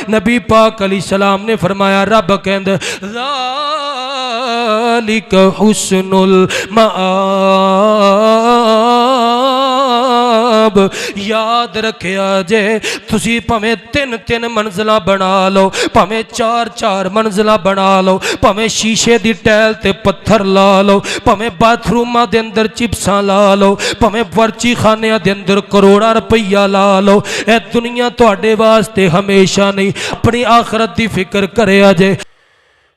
نبی پاک علیہ السلام نے فرمایا رب کہند ذالک حسن المآب، یاد رکھیا جے تسی پمیں تین تین منزلہ بنا لو، پمیں چار چار منزلہ بنا لو، پمیں شیشے دی ٹیل تے پتھر لا لو، پمیں باتھ رومہ دے اندر چپساں لا لو، پمیں ورچی خانیاں دے اندر کروڑا روپیہ لا لو، اے دنیا تواڈے واسطے ہمیشہ نہیں، اپنی آخرت دی فکر کرے آجے۔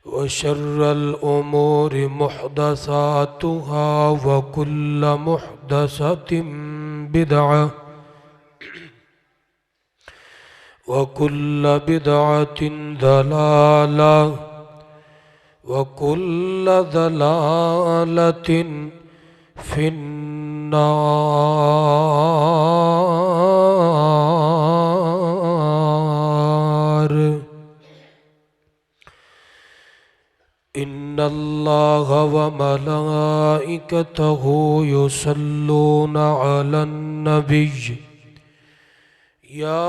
وَشَرَّ الْأُمُورِ مُحْدَثَاتُهَا وَكُلَّ مُحْدَثَةٍ بِدْعَةٍ وَكُلَّ بِدْعَةٍ ضَلَالَةٍ وَكُلَّ ضَلَالَةٍ فِي النَّارِ۔ إِنَّ اللَّهَ وَمَلَائِكَتَهُ يُصَلُّونَ عَلَى النَّبِيِّ يَا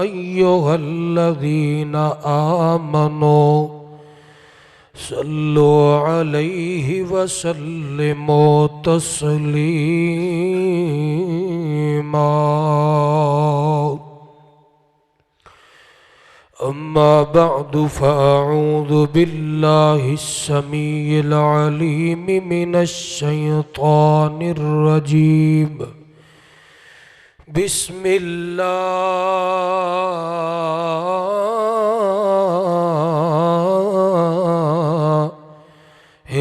أَيُّهَا الَّذِينَ آمَنُوا صَلُّوا عَلَيْهِ وَسَلِّمُوا تَسْلِيمًا۔ أما بعد فأعوذ بالله السميع العليم من الشيطان الرجيم، بسم الله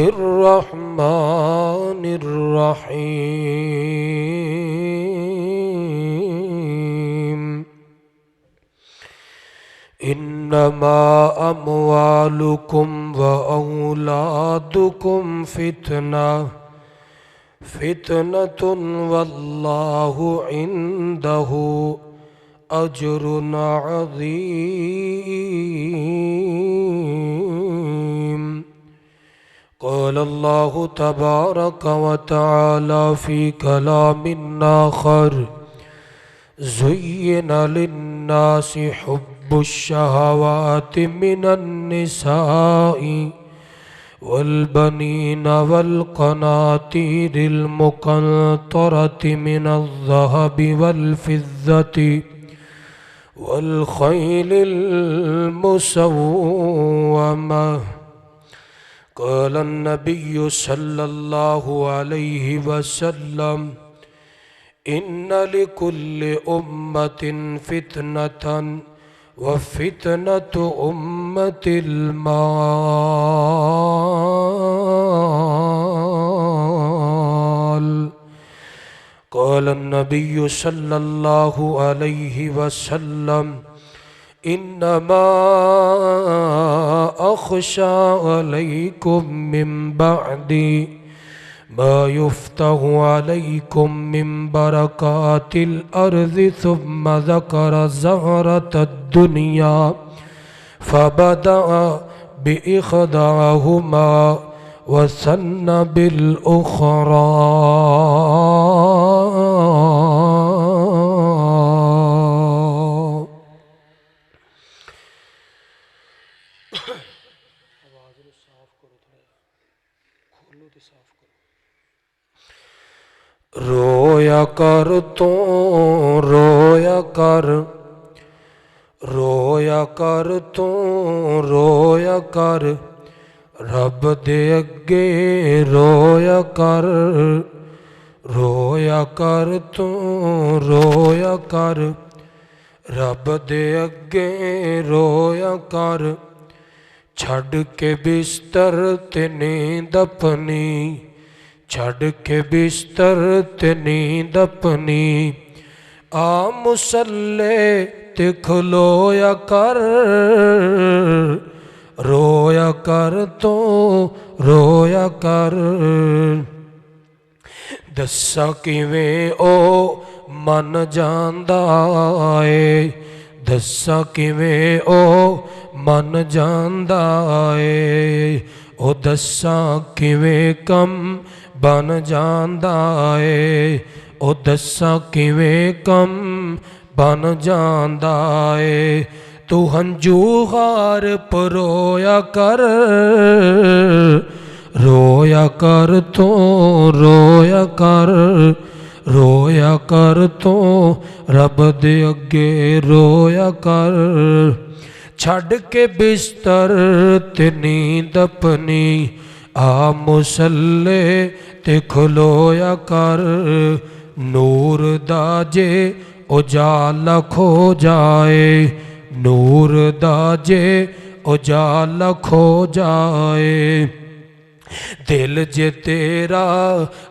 الرحمن الرحيم۔ إنما أموالكم وأولادكم فتنة والله عنده أجر عظيم۔ قال الله تبارك وتعالى في كلام آخر، زين للناس حب الشهوات من النساء والبنين والقناطير المقنطرة من الذهب والفضة والخيل المسومة۔ قال النبي صلى الله عليه وسلم إن لكل أمة فتنة وفتنة أمة المال۔ قال النبي صلى الله عليه وسلم إنما أخشى عليكم من بعدي ما يفتح عليكم من بركات الأرض، ثم ذكر زهرة الدنيا فبدأ بإحداهما وثنى بالأخرى۔ رویا کر تو رویا کر، رویا کر تو رویا کر، رب دے اگے رویا کر، رویا کر تو رویا کر، رب دے اگے رویا کر، چھڈ کے بستر تے نیند اپنی، چھڈ کے بستر تے نیند اپنی، آ مصلے تے کھلویا کر، رویا کر تو رویا کر۔ دسا کیویں او من جاندا اے، دسا کیویں او من جاندا اے، او دسا کیویں کم بن جاندا اے، او دساں کیویں کم بن جاندا اے تو ہنجو غار پرویا کر رویا کر تو رویا کر رویا کر تو رب دے اگے رویا کر چھڈ کے بستر تے نیند اپنی آ مصلے تے کھلویا کر نور دا جے اجالا کھو جائے نور دا جے اجالا کھو جائے دل جے تیرا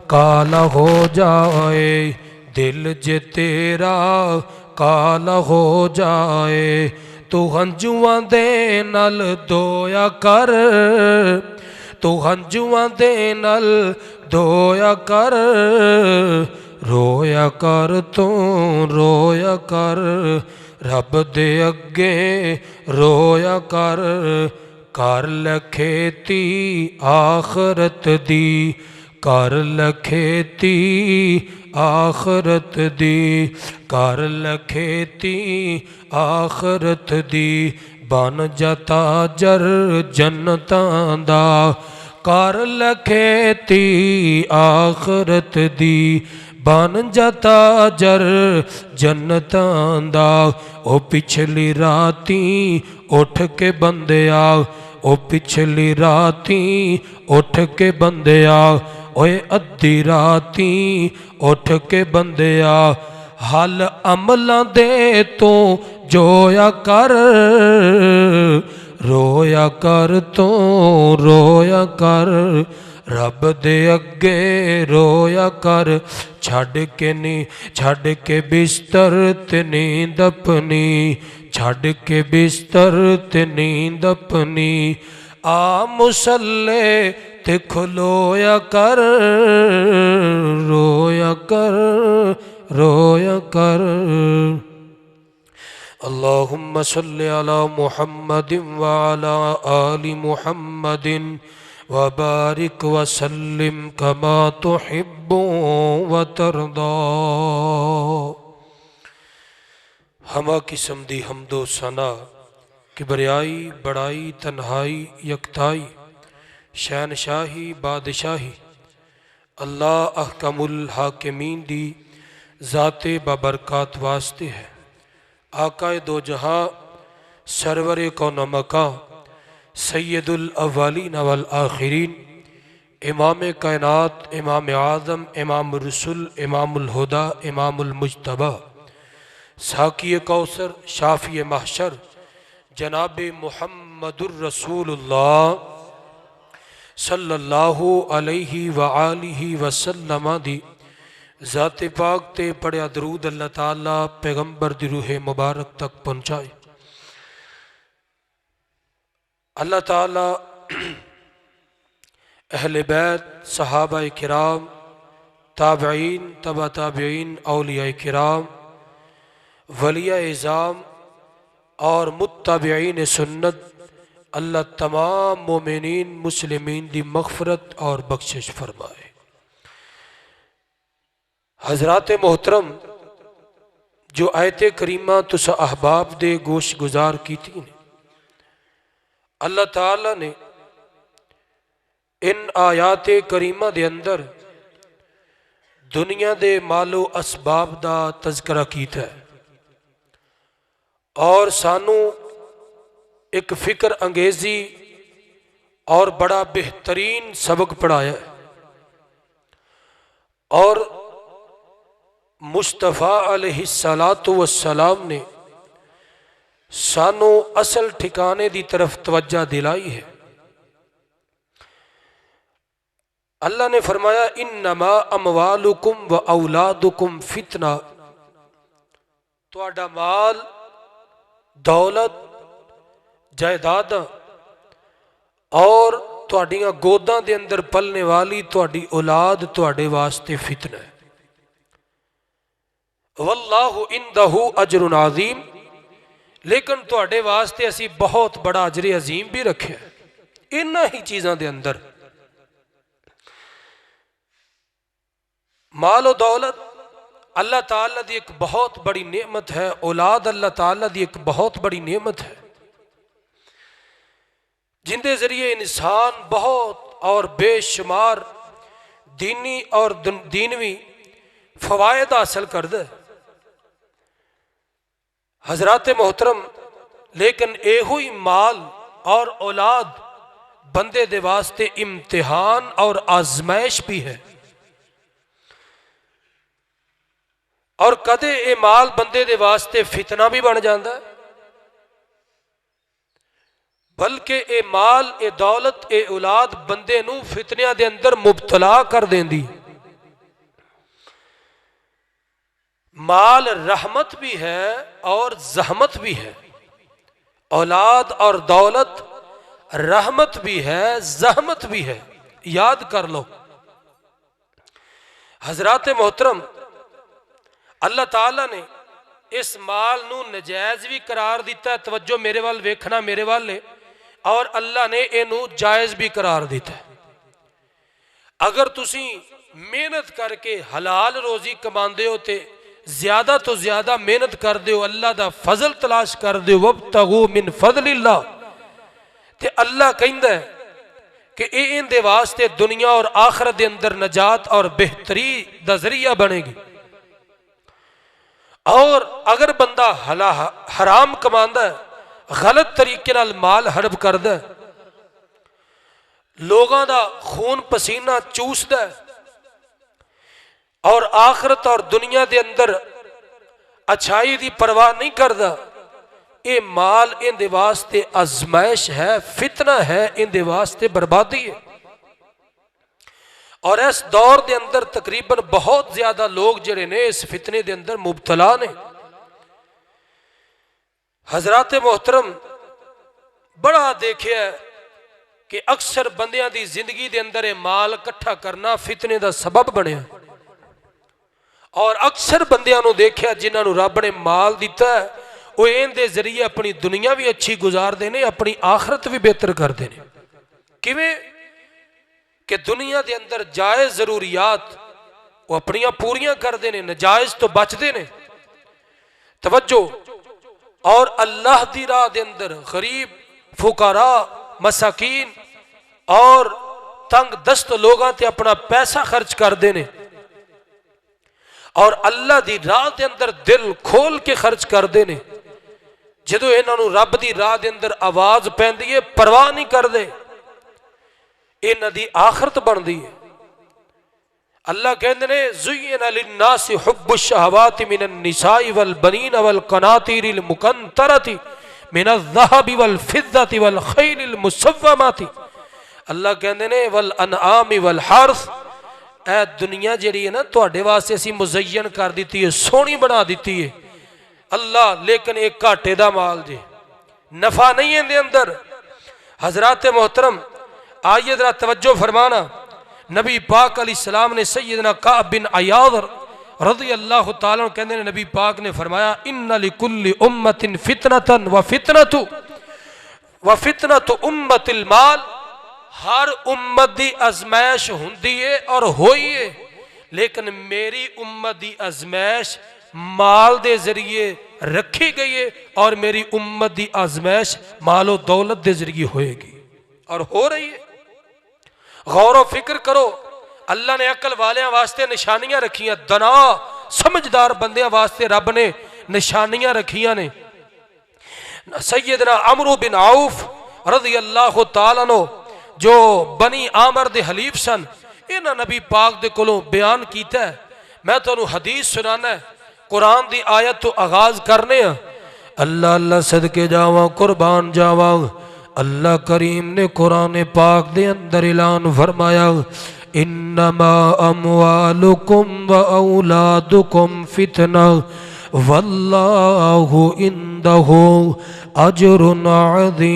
کالا ہو جائے دل جے تیرا کالا ہو جائے تو ہنجواں دے نال دویا کر تو ہنجواں دے نال دویا کر رویا کر تو رویا کر رب دے اگے رویا کر لکھیتی آخرت دی کر لکھیتی آخرت دی کر لکھیتی آخرت دی بن جا تاجر جنتاں دا کر لکھیتی آخرت دی بن جا تاجر جنتاں دا او پچھلی راتی اٹھ کے بندیا او پچھلی راتی اٹھ کے بندیا اوے ادھی راتی اٹھ کے بندیا حل عملاں دے تو جویا کر رویا کر تو رویا کر رب دے اگے رویا کر چھڈ کے بستر تے نیند اپنی چھڈ کے بستر تے نیند اپنی آ مصلے تے کھلویا کر رویا کر رویا کر اللہم صلی علی محمد وعلی آل محمد وبارک وسلم کما تحب وترضا ہمہ قسم دی حمد و ثنا کبریائی بڑائی تنہائی یکتائی شہنشاہی بادشاہی اللہ احکم الحاکمین دی ذات بابرکات واسطے ہے آقا دو جہاں سرور کون و مکان سید الاولین والآخرین امام کائنات امام اعظم امام الرسل امام الہدیٰ امام المجتبی ساقی کوثر شافی محشر جناب محمد الرسول اللہ صلی اللہ علیہ وآلہ وسلم دی ذات پاک تے پڑھیا درود اللہ تعالیٰ پیغمبر دی روح مبارک تک پہنچائے اللہ تعالیٰ اہل بیت صحابہ کرام تابعین تبع تابعین اولیاء کرام ولیاء اعظام اور متبعین سنت اللہ تمام مومنین مسلمین دی مغفرت اور بخشش فرمائے حضرات محترم جو آیت کریمہ تسا احباب دے گوش گزار کی تھی اللہ تعالیٰ نے ان آیات کریمہ دے اندر دنیا دے مال و اسباب دا تذکرہ کیتا ہے اور سانو ایک فکر انگیزی اور بڑا بہترین سبق پڑھایا ہے اور مصطفیٰ علیہ السلام نے سانو اصل ٹھکانے دی طرف توجہ دلائی ہے اللہ نے فرمایا انما اموالکم و اولادکم فتنہ تہاڈا مال دولت جائیداد اور تہاڈیاں گوداں دے اندر پلنے والی تہاڈی اولاد تہاڈے واسطے فتنہ ہے واللہ عندہ اجر عظیم لیکن تہاڈے واسطے اسی بہت بڑا اجر عظیم بھی رکھے ہیں انہاں ہی چیزاں دے اندر مال و دولت اللہ تعالیٰ دی ایک بہت بڑی نعمت ہے، اولاد اللہ تعالیٰ دی ایک بہت بڑی نعمت ہے، جن دے ذریعے انسان بہت اور بے شمار دینی اور دینوی فوائد حاصل کردا ہے۔ حضرات محترم، لیکن اے ہوئی مال اور اولاد بندے دے واسطے امتحان اور آزمائش بھی ہے، اور کدے اے مال بندے دے واسطے فتنہ بھی بن جاندہ ہے، بلکہ اے مال، اے دولت، اے اولاد بندے نو فتنیاں دے اندر مبتلا کر دیندی۔ مال رحمت بھی ہے اور زحمت بھی ہے، اولاد اور دولت رحمت بھی ہے، زحمت بھی ہے، یاد کر لو۔ حضرات محترم، اللہ تعالیٰ نے اس مال نو نجائز بھی قرار دیتا ہے، توجہ میرے وال ویکھنا میرے والے، اور اللہ نے اینو جائز بھی قرار دیتا ہے۔ اگر تسی محنت کر کے حلال روزی کماندے ہو تے زیادہ تو زیادہ محنت کر دیو، اللہ دا فضل تلاش کر دیو، وابتغوا من فضل اللہ، تے اللہ کہندا ہے کہ ان دے واسطے دنیا اور آخرت دے اندر نجات اور بہتری دا ذریعہ بنے گی۔ اور اگر بندہ حرام کماندا ہے، غلط طریقے نال مال ہڑپ کردا ہے، لوگاں دا خون پسینہ چوسدا ہے، اور آخرت اور دنیا دے اندر اچھائی دی پرواہ نہیں کردا، اے مال ان دے واسطے آزمائش ہے، فتنہ ہے، ان دے واسطے بربادی ہے۔ اور اس دور دے اندر تقریباً بہت زیادہ لوگ جڑے نے اس فتنے دے اندر مبتلا نے۔ حضرات محترم، بڑا دیکھیا ہے کہ اکثر بندیاں دی زندگی دے اندر مال کٹھا کرنا فتنے دا سبب بنیا، اور اکثر بندیاں نو دیکھیا جنہاں نو رب نے مال دیتا ہے، وہ ان دے ذریعے اپنی دنیا بھی اچھی گزار دینے، اپنی آخرت بھی بہتر کر دینے۔ کیویں کہ دنیا دے اندر جائز ضروریات وہ اپنیاں پوریاں کر دینے، نجائز تو بچ دینے۔ توجہ، اور اللہ دی راہ دے اندر غریب، فقراء، مساکین اور تنگ دست لوگاں تے اپنا پیسہ خرچ کر دینے، اور اللہ دی راہ دے اندر دل کھول کے خرچ کر دینے۔ جدو انہاں نو رب دی راہ دے اندر آواز پیندی ہے، پرواہ نہیں کر دے، انہاں دی آخرت بن دی ہے۔ اللہ کہندے نے زُيِّنَ لِلنَّاسِ حُبُّ الشَّهَوَاتِ مِنَ النِّسَاءِ وَالْبَنِينَ وَالْقَنَاطِيرِ الْمُقَنطَرَةِ مِنَ الذَّهَبِ وَالْفِضَّةِ وَالْخَيْلِ الْمُسَوَّمَةِ، اللہ کہندے نے وَالْأَنْعَامِ وَالْحَرْثِ، اے دنیا جڑی ہے نا تواڈے واسطے اسی مزین کر دیتی ہے، سونی بنا دیتی ہے اللہ، لیکن ایک گھاٹے دا مال جے، نفع نہیں ہے دے اندر۔ حضرات محترم، آئیے ذرا توجہ فرمانا، نبی پاک علیہ السلام نے سیدنا کعب بن عیاض رضی اللہ تعالیٰ عنہ کہنے نبی پاک نے فرمایا ان لکل امت فتنة وفتنة امت المال، ہر امت دی ازمائش ہوندی ہے اور ہوئی ہے، لیکن میری امت دی ازمائش مال دے ذریعے رکھی گئی ہے، اور میری امت دی ازمائش مال و دولت دے ذریعے ہوئے گی، اور ہو رہی ہے۔ غور و فکر کرو، اللہ نے عقل والیاں واسطے نشانیاں رکھیاں، دنا سمجھدار بندیاں واسطے رب نے نشانیاں رکھیاں نے۔ سیدنا عمرو بن عوف رضی اللہ تعالیٰ عنہ جو بنی عامر دے حلیف سن، انہاں نبی پاک دے کولوں بیان کیتا ہے، میں تانوں حدیث سنانا ہے، قرآن دی آیت تو آغاز کرنے ہیں۔ اللہ اللہ صدقے جاواں، قربان جاواں، اللہ کریم نے قرآن پاک دے اندر اعلان فرمایا انما اموالکم و اولادکم فتنہ واللہ عندہ اجر عظیم۔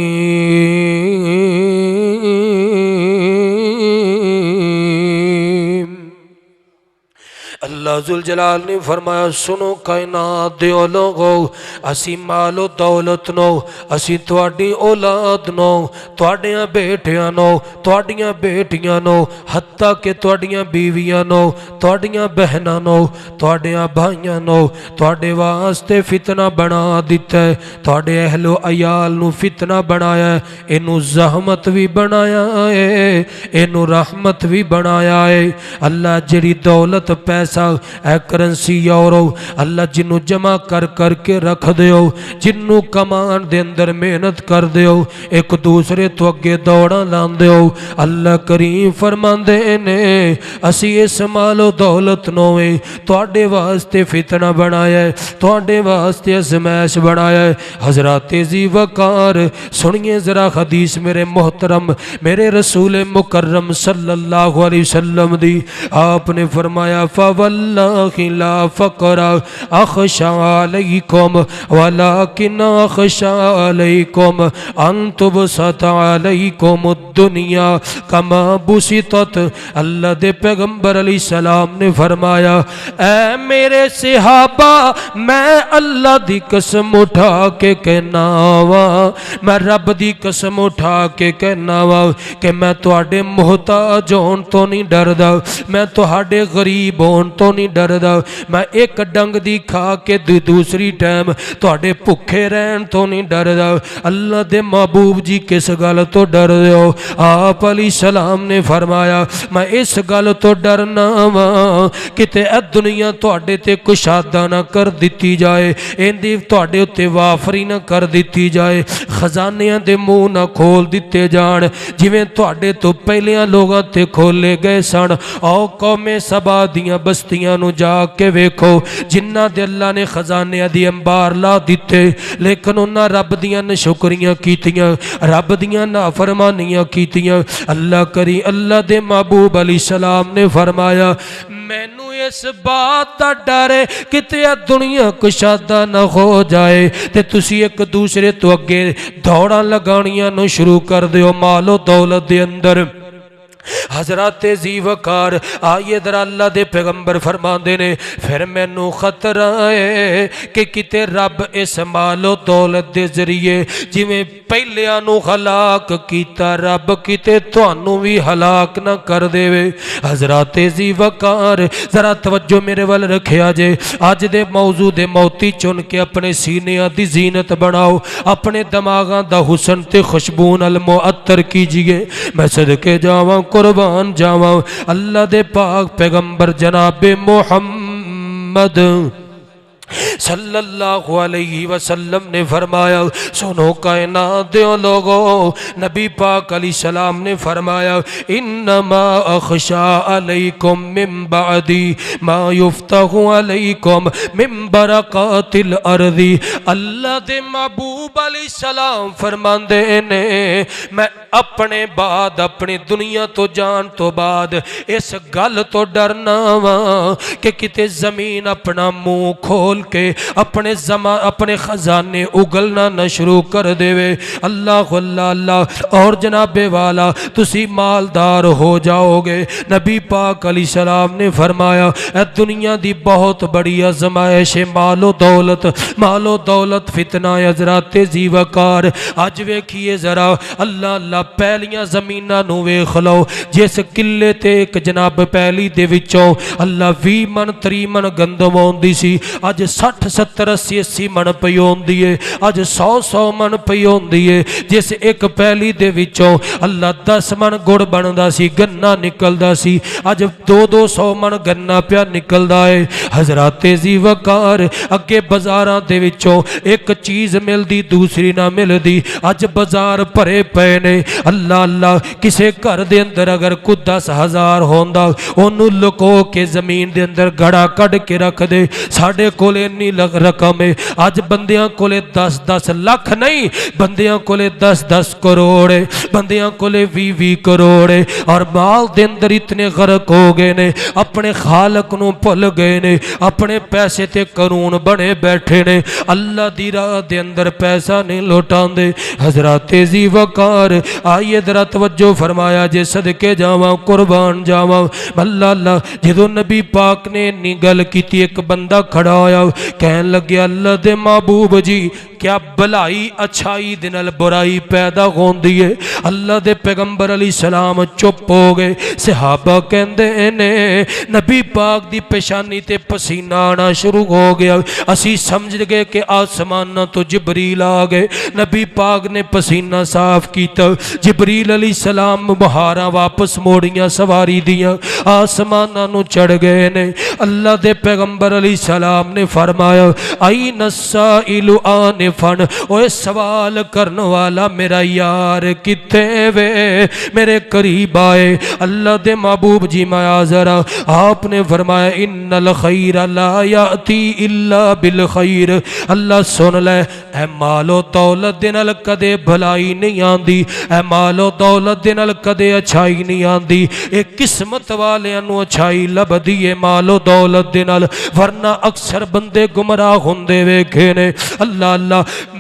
اللہ ذوالجلال نے فرمایا سنو کائنات دے لوگو اسی مال و دولت نو اسی تواڈی اولاد نو تواڈیاں بیٹیاں نو تواڈیاں بیٹیاں نو حتیٰ کہ تواڈیاں بیویاں نو تواڈیاں بہناں نو تواڈیاں بھائیاں نو تواڈے واسطے فتنہ بنا دیتا ہے تواڈے اہل و عیال نو فتنہ بنایا ہے اینو زحمت بھی بنایا ہے اینو رحمت بھی بنایا ہے اللہ جڑی دولت پیسہ اے کرنسی یورو اللہ جنو جمع کر کے رکھ دیو جنو کمان دے اندر محنت کر دیو ایک دوسرے تو اگے دوڑا لان دیو اللہ کریم فرمان دے نے اسی اس مال و دولت نوے تواڈے واسطے فتنہ بنایا ہے تواڈے واسطے ازمائش بنایا ہے حضرات ذی وقار سنیے ذرا حدیث میرے محترم میرے رسول مکرم صلی اللہ علیہ وسلم دی آپ نے فرمایا فواللہ لا فقر اخشى علیکم ولکن اخشى علیکم ان تبسط علیکم الدنیا کما بسطت اللہ دے پیغمبر علیہ السلام نے فرمایا اے میرے صحابہ میں اللہ دی قسم اٹھا کے کہنا وا میں رب دی قسم اٹھا کے کہنا وا کہ میں تواڈے محتاج ہون تو نہیں ڈردا میں تواڈے غریب ہون تو نہیں ڈردا میں ایک ڈنگ دی کھا کے دوسری ٹائم تواڈے بھکھے رہن تو نہیں ڈردا اللہ دے محبوب جی کس گل تو ڈر دیو آپ علیہ السلام نے فرمایا میں اس گل تو ڈرنا وا کتے اے دنیا تواڈے تے کشادہ نہ کر دیتی جائے ایندی تواڈے تے وافری نہ کر دیتی جائے خزانیاں دے منہ نہ کھول دیتے جان جویں تواڈے تو پہلیاں لوگاں تے کھولے گئے سن او قوم سبا دیاں بستیاں نو جا کے ویکھو جنہ دے اللہ نے خزانے دی انبار لا دیتے لیکن انہاں رب دیاں ناشکریاں کیتیاں رب دیاں نافرمانیاں کیتیاں اللہ کری اللہ دے محبوب علیہ السلام نے فرمایا مینوں اس بات دا ڈر ہے کتے دنیا کشادہ نہ ہو جائے تے تسی ایک دوسرے تو اگے دوڑاں لگانیاں نو شروع کر دیو مال و دولت دے اندر حضرات ذی وقار آئیے در اللہ دے پیغمبر فرماندے نے پھر مینوں خطرہ ہے کہ کتے رب اس مال و دولت دے ذریعے جویں پہلیاں نو ہلاک کیتا رب کتے تانوں بھی ہلاک نہ کر دے حضرات ذی وقار ذرا توجہ میرے ول رکھیا جے اج دے موضوع دے موتی چن کے اپنے سینیاں دی زینت بناؤ اپنے دماغاں دا حسن تے خوشبو نال معطر کیجئے میں صدقے جاواں قربان جاواں اللہ دے پاک پیغمبر جناب محمد صلی اللہ علیہ وسلم نے فرمایا سنو کائنات دے لوگو نبی پاک علیہ السلام نے فرمایا انما اخشا علیکم من بعدی ما یفتح علیکم من برکات الارض اللہ دے محبوب علیہ السلام فرماندے نے میں اپنے بعد اپنی دنیا تو جان تو بعد اس گل تو ڈرنا وا کہ کتے زمین اپنا منہ کھول کے اپنے خزانے اگلنا نہ شروع کر دے اللہ اللہ اللہ اور جناب والا تسی مالدار ہو جاؤ گے نبی پاک علیہ السلام نے فرمایا اے دنیا دی بہت بڑی آزمائش مال و دولت فتنہ حضرات ذی وقار اج ویکھیے ذرا اللہ اللہ پہلیاں زمیناں نو ویکھ لو جس کلے تے ایک جناب پہلی دے وچوں اللہ 20 من 30 من گندم ہوندی سی اج 60 70 80 من پئی ہوندی ہے اج 100 من پئی ہوندی ہے جس ایک پہلی دے وچوں اللہ 10 من گڑ بندا سی گنا نکلدا سی اج 200 من گنا پیا نکلدا ہے حضرات ذی وقار اگے بازاراں دے وچوں ایک چیز ملدی دوسری نہ ملدی اج بازار بھرے پے نے اللہ اللہ کسے گھر دے اندر اگر کوئی 10,000 ہوندا اونوں لکو کے زمین دے اندر گڑا کڈ کے رکھ دے ساڈے کول انی رقم ہے. اج بندیاں کولے 10 لاکھ نہیں, بندیاں کولے 10 کروڑ ہے, بندیاں کولے 20 کروڑ ہے, اور مال دے اندر اتنے غرق ہو گئے نے, اپنے خالق نو بھول گئے نے, اپنے پیسے تے قانون بنے بیٹھے نے, اللہ دی راہ دے اندر پیسہ نہیں لوٹاندے. حضرات ذی وقار آئیے ذرا توجہ فرمایا جے صدقے جاواں قربان جاواں. اللہ جدو نبی پاک نے انی گل کیتی ایک بندہ کھڑا ہویا کہن لگیا اللہ دے محبوب جی کیا بلائی اچھائی دے نال برائی پیدا ہوندی ہے؟ اللہ دے پیغمبر علیہ السلام چپ ہو گئے. صحابہ کہندے نے نبی پاک دی پیشانی تے پسینہ آنا شروع ہو گیا, اسی سمجھ گئے کہ آسمان تو جبریل آ گئے. نبی پاک نے پسینہ صاف کیتا, جبریل علیہ السلام مہاراں واپس موڑیاں سواری دیاں آسماناں نو چڑھ گئے نے. اللہ دے پیغمبر علیہ السلام نے فرمایا این السائل آنفن, اوے سوال کرنے والا میرا یار کتے وے, میرے قریب آئے. اللہ دے محبوب جی میں حاضر ہاں. آپ نے فرمایا ان الخیر لا یاتی الا بالخیر. اللہ سن لے اے مال و دولت دے نال کدے بھلائی نہیں آندی, اے مال و دولت دے نال کدے اچھائی نہیں آندی. اے قسمت والیاں نو اچھائی لبدی ہے مال و دولت دے نال, ورنہ اکثر بندے گمراہ ہوندے ویکھے نے. اللہ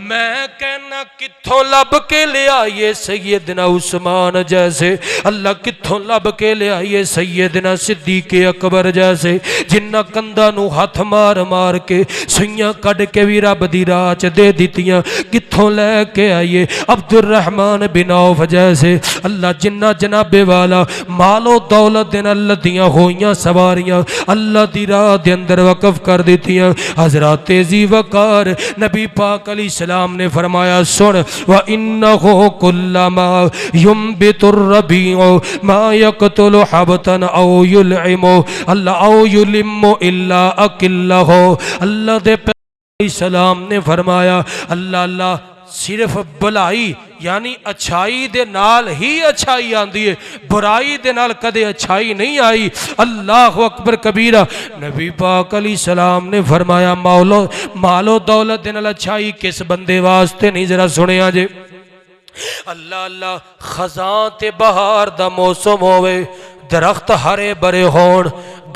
میں کہنا کتھوں لب کے لے آئیے سیدنا عثمان جیسے, اللہ کتھوں لب کے لے آئیے سیدنا صدیق اکبر جیسے, جنہ کندہ نو ہاتھ مار مار کے سوئیاں کڑ کے بھی رب دی راہ چ دے دیتیاں, کتھوں لے کے آئیے عبد الرحمن بن عوف جیسے. اللہ جنہ جناب والا مال و دولت دے نال لدیاں ہوئیاں سواریاں اللہ دی راہ دے اندر وقف کر دیتیاں. حضرات ذی وقار نبی پاک علیہ السلام نے فرمایا سن وَإِنَّهُ كُلَّمَا يُنبِتُ الرَّبِيعُ مَا يَقْتُلُ حَبْتًا أَوْ يُلْعِمُ اللہ او يُلِمُّ إِلَّا أَكِلَّهُ. اللہ دے علیہ السلام نے فرمایا اللہ صرف بلائی یعنی اچھائی دے نال ہی اچھائی آندی ہے, برائی دے نال کدے اچھائی نہیں آئی. اللہ اکبر کبیرہ. نبی پاک علیہ السلام نے فرمایا مال و دولت دے نال اچھائی کس بندے واسطے نہیں, ذرا سنیا جے. اللہ خزاں تے بہار دا موسم ہوئے, درخت ہرے برے ہون,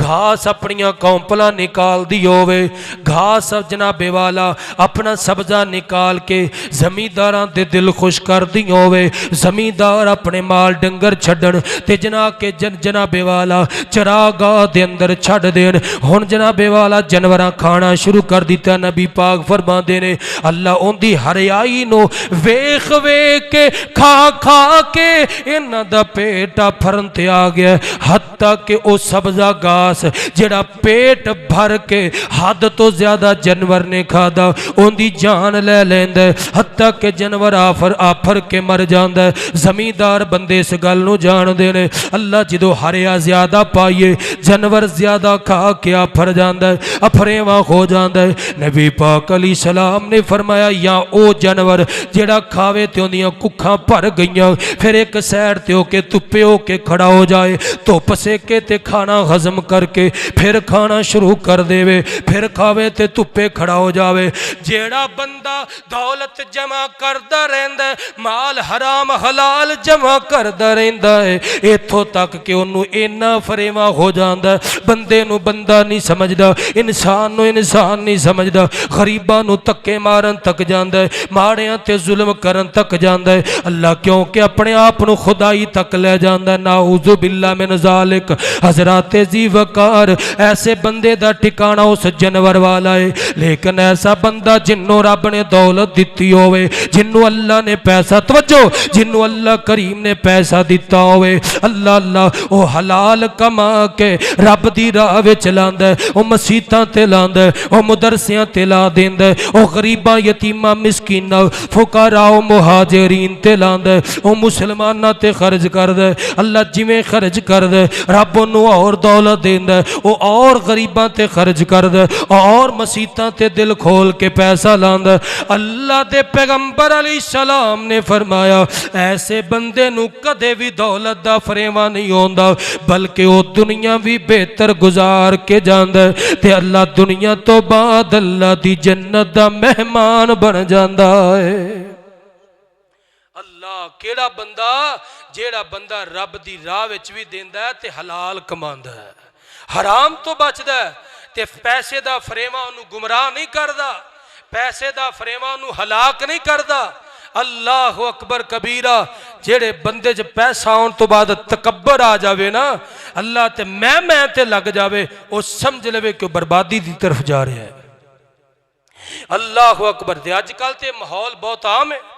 گھاس اپنیاں کونپلا نکال دی ہوئے, گھاس جناب والا اپنا سبزہ نکال کے زمینداراں دے دل خوش کر دی ہوئے, زمیندار اپنے مال ڈنگر چھڑن تے جناب والا چراگاہ دے اندر چھڑ دین. ہن جناب والا جنوراں کھانا شروع کر دیتا. نبی پاک فرما دے نے اللہ ان دی ہریائی نو ویخ ویخ کے کھا کے انہاں دا پیٹا پھرن تے آ گیا, حتیٰ کہ او سبزہ گاس جڑا پیٹ بھر کے حد تو زیادہ جنور نے کھادا ان دی جان لے لیندے, حتیٰ کہ جنور آفر کے مر جاندے. زمیندار بندے اس گل نو جان دینے اللہ جدو ہریا زیادہ پائیے جنور زیادہ کھا کے آفر جاندے, افریواں ہو جاندے. نبی پاک علیہ السلام نے فرمایا یا او جنور جڑا کھاوے تے اندیاں ککھاں بھر گئیاں, پھر ایک سیر تے ہو کے تپے ہو کے کھڑا ہو جائے, دھوپ سیکے تے کھانا ہضم کر کے پھر کھانا شروع کر دے وے, پھر کھاوے تے تپے کھڑا ہو جاوے. جیڑا بندہ دولت جمع کردا رہندا ہے, مال حرام حلال جمع کردا رہندا ہے, ایتھوں تک کہ انہوں اینا فریواں ہو جاندا ہے, بندے نو بندہ نہیں سمجھدا, انسان نو انسان نہیں سمجھدا, غریباں نو تکے مارن تک جاندا ہے, ماڑیاں تے ظلم کرن تک جاندا ہے. اللہ کیوں کہ اپنے آپ نو خدائی تک لے جاندا ہے. نعوذ باللہ من ذالک. حضرات ذی وقار ایسے بندے دا ٹھکانہ اس جنور والا ہے, لیکن ایسا بندہ جنوں رب نے دولت دیتی ہوئے, جنوں اللہ نے پیسہ توجہ جنوں اللہ کریم نے پیسہ دیتا ہوئے, اللہ او حلال کما کے رب دی راہ وچ لاندا ہے, او مسیتاں تے لاندا ہے, او مدرسیاں تے لا دیندا ہے, او غریباں یتیماں مسکیناں فقراء و مہاجرین تے لاندا ہے, او مسلماناں تے خرچ کردا ہے. اللہ جویں خرچ کر دے، رب انہوں اور دولت دیندا ہے، وہ اور غریباں تے خرچ کر دے، اور مسیتاں تے دل کھول کے پیسہ لاندا ہے۔ اللہ دے پیغمبر علیہ السلام نے فرمایا ایسے بندے نو کدے بھی دولت دا فریوا نہیں ہوندا، بلکہ وہ دنیا بھی بہتر گزار کے جاندا ہے تے اللہ دنیا تو بعد اللہ دی جنت دا مہمان بن جاندا ہے۔ اللہ کیڑا بندہ جیڑا بندہ رب دی راہ وچ بھی دیندا ہے تے حلال کماندا ہے، حرام تو بچدا ہے تے پیسے دا فریوا انہوں گمراہ نہیں کردا، پیسے دا فریوا انہوں ہلاک نہیں کردا۔ اللہ اکبر کبیرہ، جیڑے بندے جو پیسہ آن تو بعد تکبر آ جاوے نا، اللہ تے میں تے لگ جاوے، وہ سمجھ لے کہ بربادی دی طرف جا رہے ہیں۔ اللہ اکبر دے آج کل تے ماحول بہت عام ہے۔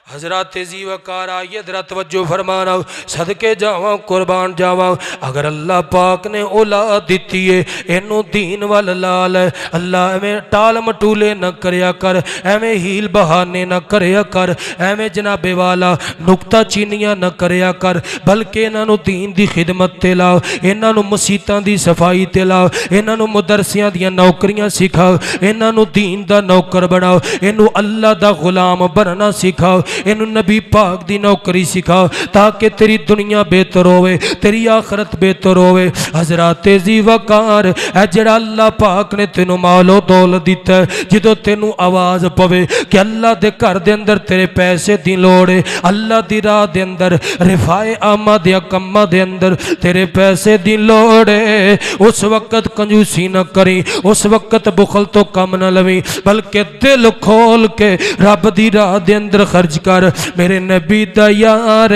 حضرات زی وقار آئیے ذرا توجہ فرمانا، صدقے جاواں قربان جاواں، اگر اللہ پاک نے اولاد دیتی ہے اینو دین وال لال ہے، اللہ ایویں ٹال مٹولے نہ کریا کر، ایویں ہیل بہانے نہ کریا کر، ایویں جناب والا نکتہ چینیاں نہ کریا کر، بلکہ انہاں نو دین دی خدمت تے لاؤ، انہاں نو مسیتاں دی صفائی تے لاؤ، انہاں نو مدرسیاں دیاں نوکریاں سکھاؤ، انہاں نو دین دا نوکر بناؤ، انہوں اللہ دا غلام بننا سکھاؤ، انہوں نبی پاک دی نوکری سکھاؤ تاکہ تیری دنیا بہتر ہوئے، تیری آخرت بہتر ہوئے۔ حضرات زی وقار اے جڑا اللہ پاک نے تینوں مال و دولت دیتا ہے، جدو تینوں آواز پوے کہ اللہ دے گھر دے اندر تیرے پیسے دی لوڑے، اللہ دی راہ دے اندر رفائے آمہ دیا کمہ دے اندر تیرے پیسے دی لوڑے، اس وقت کنجوسی نہ کری، اس وقت بخل تو کم نہ لوی، بلکہ دل کھول کے رب دی راہ دے اندر خرچ کر۔ میرے نبی دا یار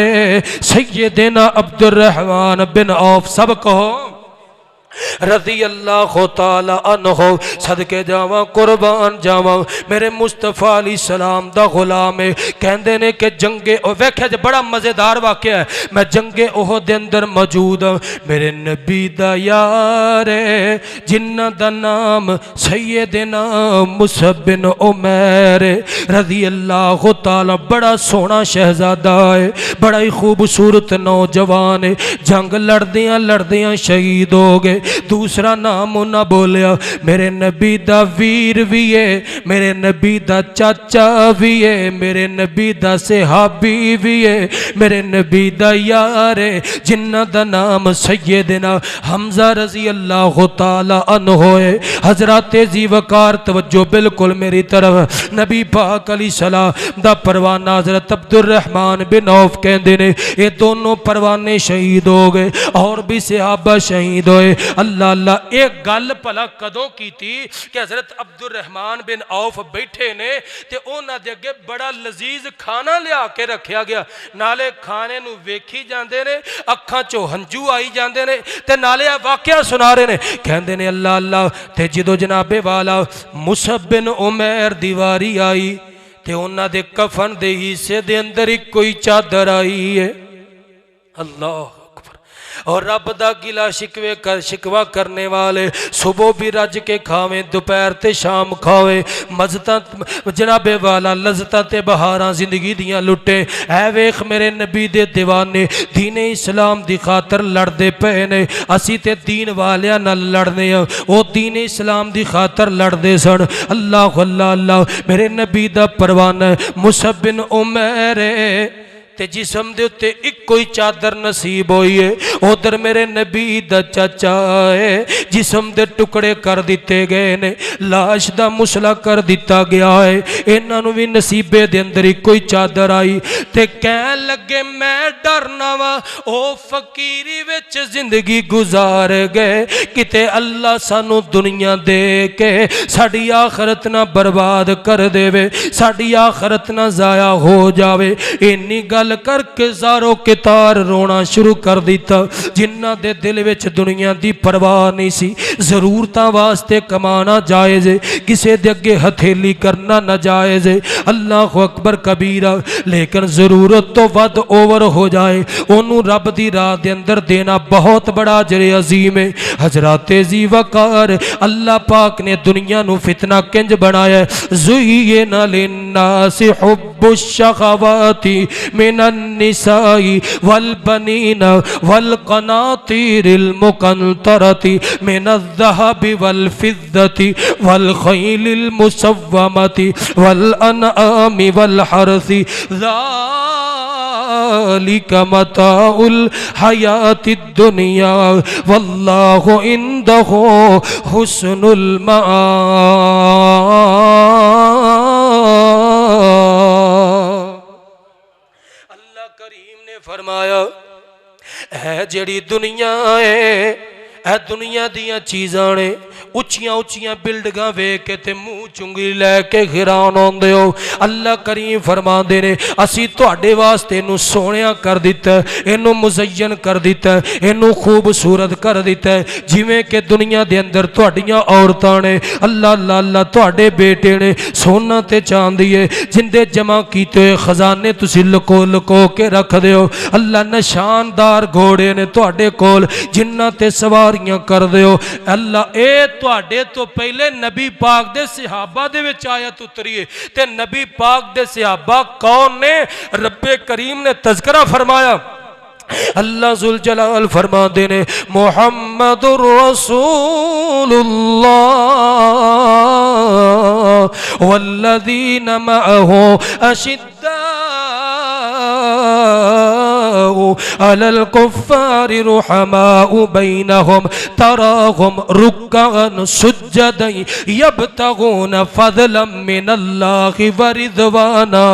سیدنا عبد الرحمن بن عوف، سب کہو رضی اللہ تعالی عنہ، صدقے جاواں قربان جاواں، میرے مصطفیٰ علیہ السلام دا غلام ہے، کہندے نے کہ جنگ ویکھیا جے بڑا مزیدار واقعہ ہے، میں جنگ احد دے اندر موجود ہوں، میرے نبی دا یار جنہ دا نام سیدنا مصعب بن عمیر رضی اللہ تعالی، بڑا سونا شہزادہ ہے، بڑا ہی خوبصورت نوجوان ہے، جنگ لڑدیاں شہید ہو گئے، دوسرا نام نہ بولیا، میرے نبی دا ویر بھی ہے، میرے نبی دا چاچا بھی ہے، میرے نبی دا صحابی بھی ہے، میرے نبی دا یار ہے، جنہ دا نام سیدنا حمزہ رضی اللہ تعالی عنہ ہے۔ حضرات زی وقار توجہ بالکل میری طرف، نبی پاک علیہ السلام دا پروانہ حضرت عبد الرحمن بن عوف کہندے نے، یہ دونوں پروانے شہید ہو گئے اور بھی صحابہ شہید ہوئے۔ اللہ اللہ، ایک گل پلا کدوں کی تھی کہ حضرت عبد الرحمن بن عوف بیٹھے نے تے اونا دے اگے بڑا لذیذ کھانا لیا کے رکھیا گیا، نالے کھانے نو ویکھی جاندے نے، اکھاں چو ہنجو آئی جاندے نے تے نالے واقعہ سنا رہے نے، کہندے نے اللہ اللہ، تے جدو جناب والا مصعب بن عمیر دیواری آئی تے اونا دے کفن دے حصے دے اندر ایک کوئی چادر آئی ہے۔ اللہ اور رب دا گلا شکوہ کرنے والے صبح بھی رج کے کھاویں، دوپہر تے شام کھاویں، مزتاں جناب والا لذتاں تے بہاراں زندگی دیاں لٹے، اے ویکھ میرے نبی دے دیوانے دین اسلام دی خاطر لڑدے پے نے، اسی تے دین والیاں نال لڑنے ہاں، او دین اسلام دی خاطر لڑدے سن۔ اللہ اللہ اللہ، میرے نبی دا پروانہ مصعب بن عمیر تے جسم دے اتے ایک کوئی چادر نصیب ہوئی ہے، ادھر میرے نبی دا چاچا ہے، جسم دے ٹکڑے کر دیتے گئے نے، لاش دا مسلا کر دیتا گیا ہے، انہاں نو بھی نصیبے دے اندر ایک کوئی چادر آئی تے کہن لگے میں ڈرنا وا او فقیری وچ زندگی گزار گئے، کتے اللہ سانو دنیا دے کے ساڈی آخرت نہ برباد کر دے وے، ساڈی آخرت نہ ضائع ہو جاوے۔ اینی گل کر کے زارو کتار رونا شروع کر دیتا، جنہ دے دل وچ دنیا دی پرواہ نہیں سی، ضرورتاں واسطے کمانا جائز ہے، کسے دے اگے ہتھیلی کرنا ناجائز ہے، اللہ اکبر کبیرہ، لیکن ضرورت تو ود اوور ہو جائے انہوں رب دی راہ دے اندر دینا بہت بڑا اجر عظیم ہے۔ حضرات زی وقار، اللہ پاک نے دنیا نو فتنہ کنج بنایا ہے، زُیِّنَ لِلنَّاسِ حُبُّ حب الشهوات من النساء والبنين والقناطير المقنطرة من الذهب والفضة والخيل المسومة والأنعام والحرث ذلك متاع الحياة الدنيا والله عنده حسن المآب۔ اللہ کریم نے فرمایا اے جڑی دنیا ہے اے دنیا دیاں چیزاں نے اچھیاں اچھیاں بلڈگاں ویکھ کے تے منہ چنگی لے کے حیران ہوندے ہو۔ اللہ کریم فرماندے نے اسی تواڈے واسطے نو سونیا کر دیتا ہے، اینو مزین کر دیتا ہے، اینو خوبصورت کر دیتا ہے، جویں کہ دنیا دے اندر تواڈیاں عورتاں نے اللہ اللہ اللہ تواڈے بیٹے نے سونا تے چاندی ہے جندے جمع کیتے ہوئے خزانے تسی لکو لکو کے رکھ دیو۔ اللہ نشاندار گھوڑے نے تواڈے کول جنہاں تے سواریاں کر دیو۔ اللہ اے تواڈے تو پہلے نبی پاک دے صحابہ دے وچ آیت اتری ہے تے نبی پاک دے صحابہ کون نے؟ رب کریم نے تذکرہ فرمایا۔ اللہ ذوالجلال فرما دینے محمد رسول اللہ والذین معه اشداء علی الکفار رحماء بینہم تراہم رکعا سجدا یبتغون فضلا من اللہ ورضوانا۔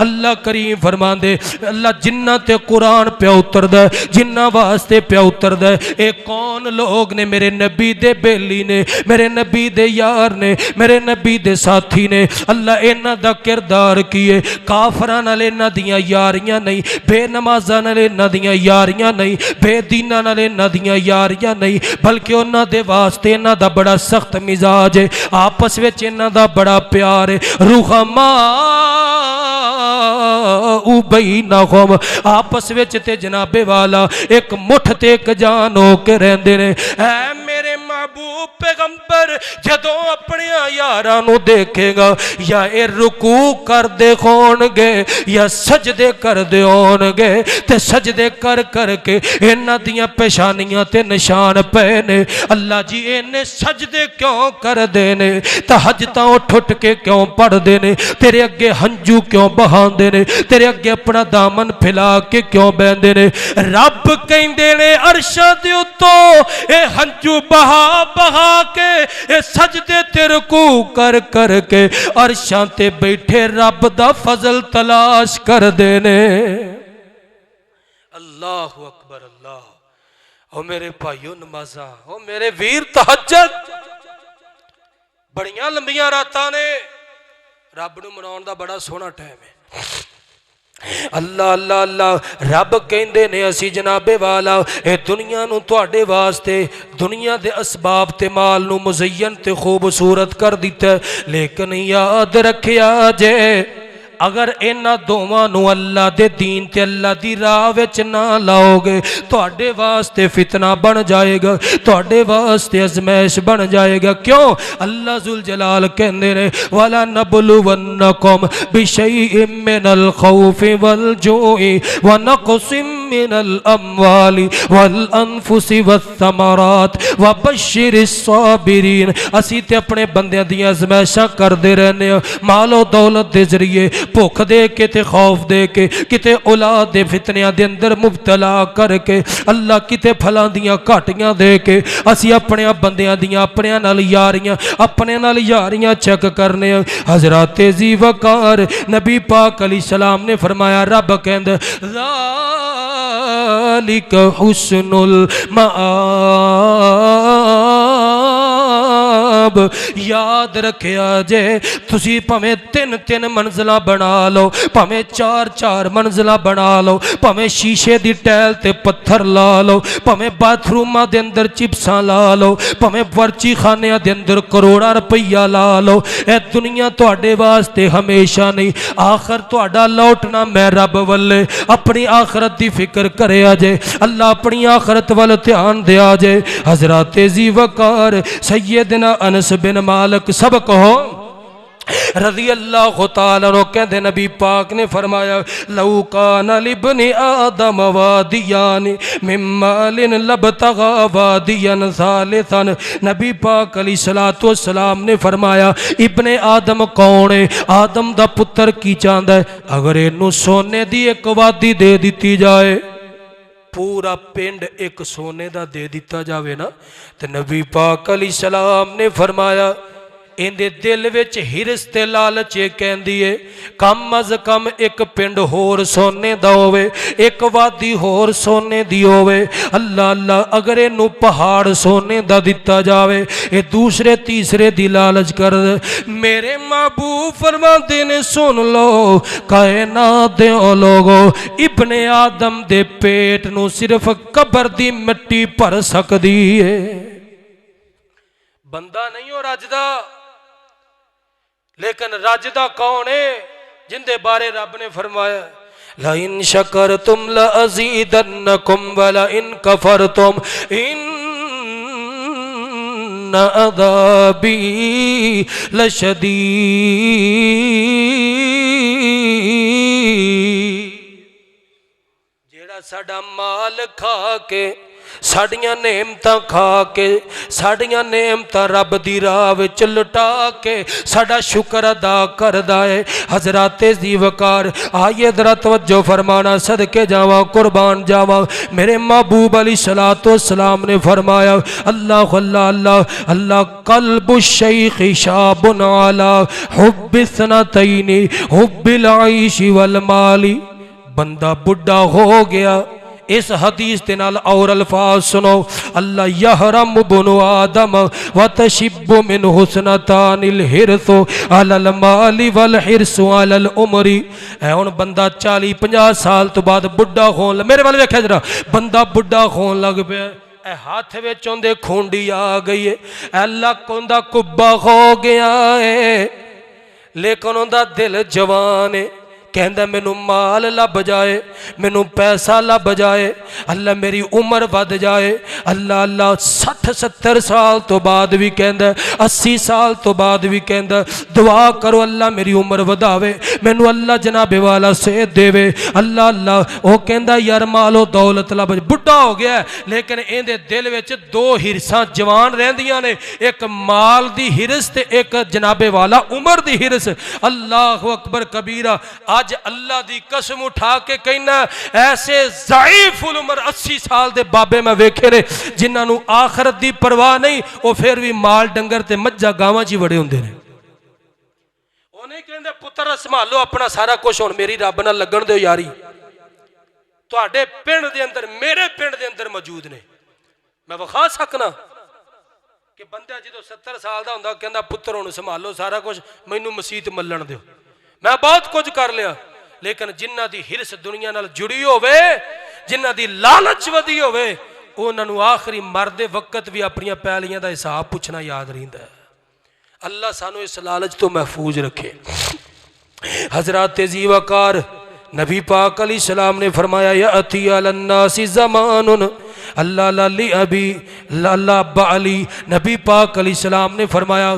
اللہ کریم فرما دے اللہ جنہ تے قرآن پہ اتر دے جنہ واسطے پہ اتر دے اے کون لوگ نے؟ میرے نبی دے بیلی نے، میرے نبی دے یار نے، میرے نبی دے ساتھی نے۔ اللہ اینا دا کردار کیے، کافران علی نہ دیاں یاریاں نہیں، بے نمازان علی نہ دیاں یاریاں نہیں، بے دینان علی نہ دیاں یاریاں نہیں، بلکہ انہاں دے واسطے انہاں دا بڑا سخت مزاج ہے، آپس وچ انہاں دا بڑا پیار ہے۔ رحماء بینہم آپس وچ تے جناب والا ایک مٹھ تے ایک جان ہو کے رہندے نے۔ اے میرے محبوب پیغمبر جدوں اپنے یارانو دیکھے گا یا اے رکوع کر دے ہون گے یا سجدے کر دے ہون گے تے سجدے کر کر کے انہاں دیاں پیشانیاں تے نشان پہنے۔ اللہ جی اینے سجدے کیوں کر دینے؟ تہجداں اٹھ اٹھ کے کیوں پڑھ دینے؟ تیرے اگے ہنجو کیوں بہان دینے؟ تیرے اگے اپنا دامن پھیلا کے کیوں بیندے نے؟ رب کہندے نے عرشاں دے اتوں اے ہنجو بہا بہا کے اے سجدے تے رکوع کر کر کے عرشاں تے بیٹھے رب دا فضل تلاش کر دینے۔ اللہ اکبر اللہ۔ او میرے بھائیو نمازاں، او میرے ویر تہجد بڑیاں لمبیاں راتاں نے، رب نو مناؤن دا بڑا سونا ٹائم ہے۔ اللہ اللہ اللہ رب کہندے نے اسی جناب والا اے دنیا نو تواڈے واسطے دنیا دے اسباب تے مال نو مزین تے خوبصورت کر دیتا ہے، لیکن یاد رکھیا جے اگر اینا دوواں نو اللہ دے دین تے اللہ دی راہ وچ نہ لاؤ گے تواڈے واسطے فتنہ بن جائے گا، تواڈے واسطے ازمائش بن جائے گا۔ کیوں؟ اللہ ذوالجلال کہندے نے وَلَنَبْلُوَنَّكُمْ بِشَيْءٍ مِّنَ الْخَوْفِ وَالْجُوعِ وَنَقْصٍ مِّنَ الْأَمْوَالِ وَالْأَنفُسِ وَالثَّمَرَاتِ وَبَشِّرِ الصَّابِرِينَ۔ اسی تے اپنے بندیاں دیاں ازمائشاں کردے رہنے ہیں، مال و دولت دے ذریعے بھوک دے کے تے خوف دے کے، کتے اولاد دے فتنیاں دے اندر مبتلا کر کے، اللہ کتے پھلاں دیاں کاٹیاں دے کے اسی اپنے بندیاں دیاں اپنے نال یاریاں چیک کرنے۔ حضرات ذی وقار نبی پاک علیہ السلام نے فرمایا رب کہندا ذالک حسن المآب۔ یاد رکھیا جے تسی پمیں تین منزلہ بنا لو، پمیں چار منزلہ بنا لو، پمیں شیشے دی ٹیل تے پتھر لا لو، پمیں باتھ رومہ دے اندر چپساں لا لو، پمیں ورچی خانے دے اندر کروڑا روپیہ لا لو، اے دنیا تواڈے واسطے ہمیشہ نہیں، آخر تواڈا لوٹنا میں رب والے۔ اپنی آخرت دی فکر کرے آجے، اللہ اپنی آخرت والے دھیان دے آجے۔ حضرات ذی وقار سیدنا انس بن مالک سب کہو رضی اللہ تعالیٰ عنہ کہندے نبی پاک نے فرمایا لو کان لابن آدم وادیان من مال لبتغى وادیا ثالثا، نبی پاک علیہ الصلوۃ والسلام نے فرمایا ابن آدم کون ہے؟ آدم دا پتر کی چاہندا ہے اگر اینو سونے دی ایک وادی دے دیتی جائے، پورا پنڈ ایک سونے دا دے دیتا جاوے نا، تے نبی پاک علیہ السلام نے فرمایا ان دے دل وچ ہرس تے لالچ کہندی ہے کم از کم ایک پنڈ ہور سونے دا ہوئے، ایک وادی ہور سونے دی ہوئے۔ اللہ اللہ اگر اینو پہاڑ سونے دا دتا جاوے، اے دوسرے تیسرے دی لالچ کر دے۔ میرے محبوب فرماندے نے سن لو کائنات دے او لوگو، ابن آدم دے پیٹ نو صرف قبر دی مٹی بھر سکدی ہے، بندہ نہیں ہو رجدا، لیکن رجدا کون ہے؟ جن دے بارے رب نے فرمایا لَإِن شَكَرْتُمْ لَأَزِيدَنَّكُمْ وَلَإِن كَفَرْتُمْ إِنَّ عَذَابِي لَشَدِيدٌ۔ جیڑا ساڈا مال کھا کے، ساڑیاں نعمتاں کھا کے، ساڑیاں نعمتاں رب دی راہ وچ لٹا کے ساڈا شکر ادا کردا ہے، حضرات ذی وقار آئیے ذرا توجہ فرمانا، صدقے جاواں قربان جاواں، میرے محبوب علیہ الصلوۃ والسلام نے فرمایا اللہ اللہ اللہ اللہ قلب الشیخ شاب علی حب اثنتین حب العیش والمال۔ بندہ بڑھا ہو گیا، اس حدیث دے نال اور الفاظ سنو، اللہ یحرم ابن آدم وتشب من حسنتان الحرث علی المال والحرص علی العمر۔ اے ہن بندہ 40-50 سال تو بعد بڑھا ہون، میرے والے ویکھیا ذرا، بندہ بڑھا ہون لگ پیا، اے ہاتھ وچ اوندے کھونڈی آ گئی ہے، اے اللہ کوندا کبا ہو گیا ہے، لیکن اوندا دل جوان ہے، کہندا مینوں مال لب جائے، مینوں پیسہ لب جائے، اللہ میری عمر ود جائے، اللہ اللہ 60-70 سال تو بعد بھی کہندا، 80 سال تو بعد بھی کہندا دعا کرو اللہ میری عمر وداوے، مینوں اللہ جناب والا صحت دے، اللہ اللہ۔ وہ کہندا یار مال و دولت لب، بڑھا ہو گیا ہے لیکن این دے دل وچ دو ہرساں جوان رہندیاں نے، ایک مال دی ہرس تے ایک جناب والا عمر دی ہرس۔ اللہ اکبر کبیرہ، آج اللہ دی قسم اٹھا کے کہنا ایسے ضعیف العمر 80 سال دے بابے میں ویکھے نے جنہاں نو آخرت دی پرواہ نہیں، وہ پھر بھی مال ڈنگر تے مجھا گاواں چی وڑے ہوندے نے۔ وہ نہیں کہندے پتر سنبھالو اپنا سارا کچھ، ہن میری رب نال لگن دیو یاری، تواڈے پنڈ دے اندر میرے پنڈ دے اندر موجود نے، میں وکھا سکنا کہ بندہ جدو 70 سال دا ہوندا کہندا پتر ہن سنبھالو سارا کچھ، مینوں مسیت ملن دیو، میں بہت کچھ کر لیا، لیکن جنہ دی ہرس دنیا نال جڑی ہوئے، جنہ دی لالچ ودی ہوئے، انہاں نو آخری مرد وقت بھی اپنی پیلیاں دا حساب پوچھنا یاد رہندا ہے۔ اللہ سانو اس لالچ تو محفوظ رکھے۔ حضرات ذی وقار نبی پاک علیہ السلام نے فرمایا یاتی علی الناس زمان اللہ لالی ابی لالا علی، نبی پاک علیہ السلام نے فرمایا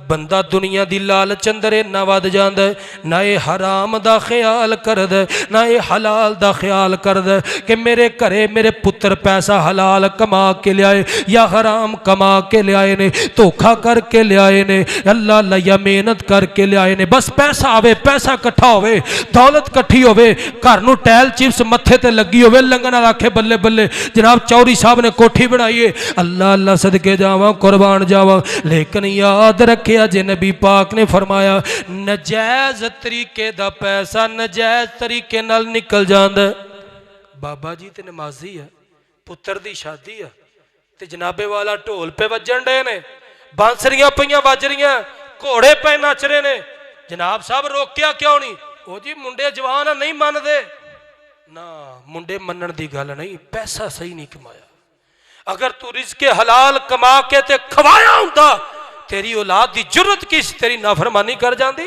بندہ دنیا دی لالچ اندر نہ ود جاندا ہے، نہ اے حرام دا خیال کردا ہے، نہ اے حلال دا خیال کردا ہے کہ میرے گھرے میرے پتر پیسہ حلال کما کے لے آئے یا حرام کما کے لے آئے نے، دھوکھا کر کے لے آئے نے، اللہ اللہ یا محنت کر کے لے آئے نے، بس پیسہ آوے، پیسہ کٹھا ہوئے، دولت کٹھی ہوئے، گھر نو ٹیل چپس متھے تے لگی ہوئے، لنگن نال آکھے بلے بلے جناب چوری صاحب نے کوٹھی بنائیے، اللہ اللہ صدقے جاواں قربان جاواں، لیکن یاد رکھے جے نبی پاک نے فرمایا نجائز طریقے دا پیسہ نجائز طریقے نال نکل جاندا ہے۔ بابا جی تے نمازی ہے، پتر دی شادی ہے تے جنابے والا ڈھول پہ وجن ڈے نے، بانسریاں پئیاں وج رہیاں، گھوڑے پہ نچ رہے نے، جناب صاحب روکیا کیوں نہیں؟ او جی منڈے جوان نہیں من دے، نہ منڈے منن دی گل نہیں، پیسہ صحیح نہیں کمایا، اگر تو رزق حلال کما کے تے کھوایا ہوندا تیری اولاد دی جرت کس تیری نافرمانی کر جاندی؟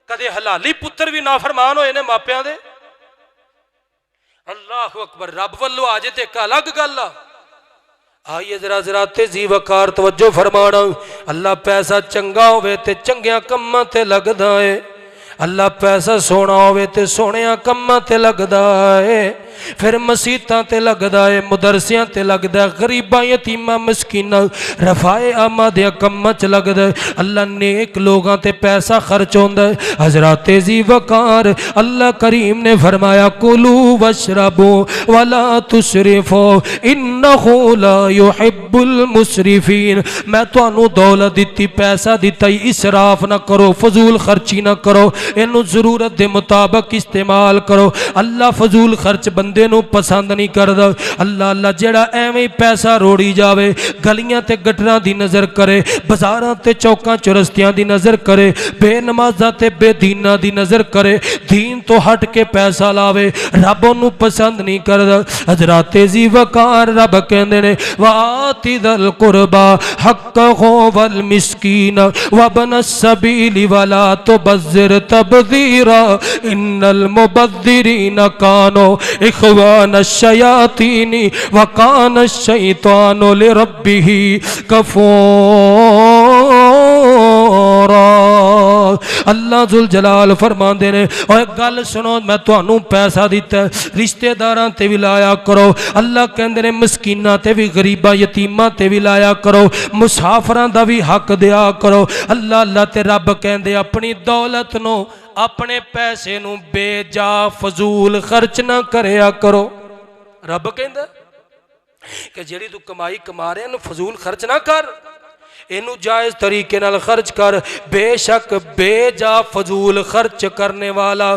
کدے حلالی پتر بھی نافرمان ہوئے نے ماپیاں دے؟ اللہ اکبر، رب والو آجے تے ایک الگ گل آ، آئیے ذرا تیزی وقار توجہ فرمانا. اللہ پیسہ چنگا ہوئے تے چنگیاں کماں تے لگدا ہے، اللہ پیسہ سونا ہوئے تے سونیاں کماں تے لگدا ہے، پھر مسیتاں تے لگدا ہے، مدرسیاں تے لگدا ہے، غریباں یتیماں مسکیناں رفائے عامہ دے کماں چ لگدا ہے. اللہ نیک لوگاں تے پیسہ خرچ ہوندا ہے. حضرات تیزی وقار اللہ کریم نے فرمایا کلوا واشربوا ولا تسرفوا انہ لا يحب المسرفین. میں تانوں دولت دیتی، پیسہ دیتا ہی، اسراف نہ کرو، فضول خرچی نہ کرو، اینو ضرورت دے مطابق استعمال کرو. اللہ فضول خرچ بندے نو پسند نہیں کردا. اللہ جیڑا ایویں پیسہ روڑی جاوے، گلیاں تے گٹراں دی نظر کرے، بازاراں تے چوکاں چرستیاں دی نظر کرے، بے نمازاں تے بے دیناں دی نظر کرے، دین تو ہٹ کے پیسہ لاوے، رب انو پسند نہیں کردا. حضرات تیزی وقار رب کہندے نے وآتی ذی القربى حقہ والمسکین وابن السبیل ولا تبذر تبذیرا ان المبذرین کانوا اخوان الشیاطین وکان الشیطان لربہ کفورا. اللہ ذوالجلال فرماندے نے اوے گل سنو، میں تانوں پیسہ دیتا ہے، رشتہ داراں تے بھی لایا کرو. اللہ کہندے نے مسکیناں تے بھی، غریباں یتیماں تے بھی لایا کرو، مسافراں دا بھی حق دیا کرو. اللہ تے رب کہندے اپنی دولت نو، اپنے پیسے نو بے جا فضول خرچ نہ کریا کرو. رب کہندا کہ جیڑی تو کمائی کما رہے ہیں فضول خرچ نہ کر، اینو جائز طریقے نال خرچ کر. بے شک بے جا فضول خرچ کرنے والا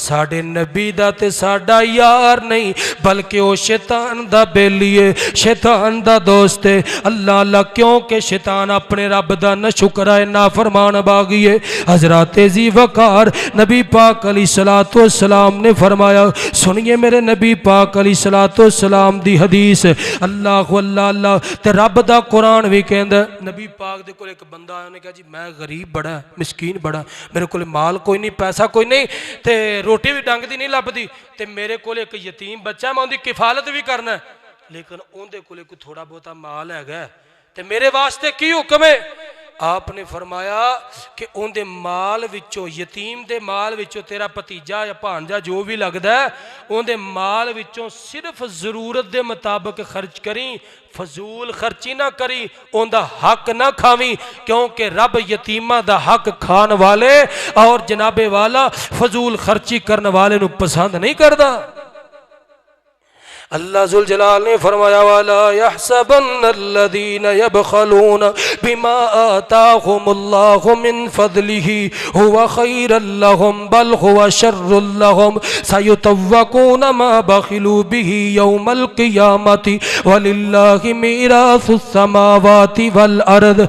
ساڑھے نبی دا تے ساڑھا یار نہیں، بلکہ وہ شیطان دا بیلی ہے، شیطان دا دوست ہے. اللہ کیونکہ شیطان اپنے رب دا نہ شکر ہے، نافرمان باغی ہے. حضرات ذی وقار نبی پاک علیہ السلام نے فرمایا، سنیے میرے نبی پاک علیہ السلام دی حدیث. اللہ تے رب دا قرآن بھی کہندا. نبی پاک دے کول ایک بندہ آیا، نے کہا جی میں غریب بڑا مسکین بڑا، میرے کول مال کوئی نہیں، پیسہ کوئی نہیں، تے روٹی بھی ڈنگ دی نہیں لبدی، تے میرے کول ایک یتیم بچہ ہے، میں ان دی کفالت بھی کرنا ہے، لیکن ان دے کول کوئی تھوڑا بہتا مال ہے گا، تے میرے واسطے کی حکم ہے؟ آپ نے فرمایا کہ ان دے مال وچوں، یتیم دے مال وچوں تیرا پتیجا یا بھانجا جو بھی لگدا ہے، ان دے مال وچوں صرف ضرورت دے مطابق خرچ کریں، فضول خرچی نہ کری، ان دا حق نہ کھاویں، کیونکہ رب یتیمہ دا حق کھان والے اور جناب والا فضول خرچی کرنے والے نو پسند نہیں کردا. اللہ ذوالجلال نے فرمایا وَلَا يَحْسَبَنَّ الَّذِينَ يَبْخَلُونَ بِمَا آتَاهُمُ اللَّهُ مِنْ فَضْلِهِ هُوَ خَيْرًا لَهُمْ بَلْ هُوَ شَرٌّ لَهُمْ سَيُطَوَّقُونَ مَا بَخِلُوا بِهِ يَوْمَ الْقِيَامَةِ وَلِلَّهِ مِيرَاثُ السَّمَاوَاتِ وَالْأَرْضِ.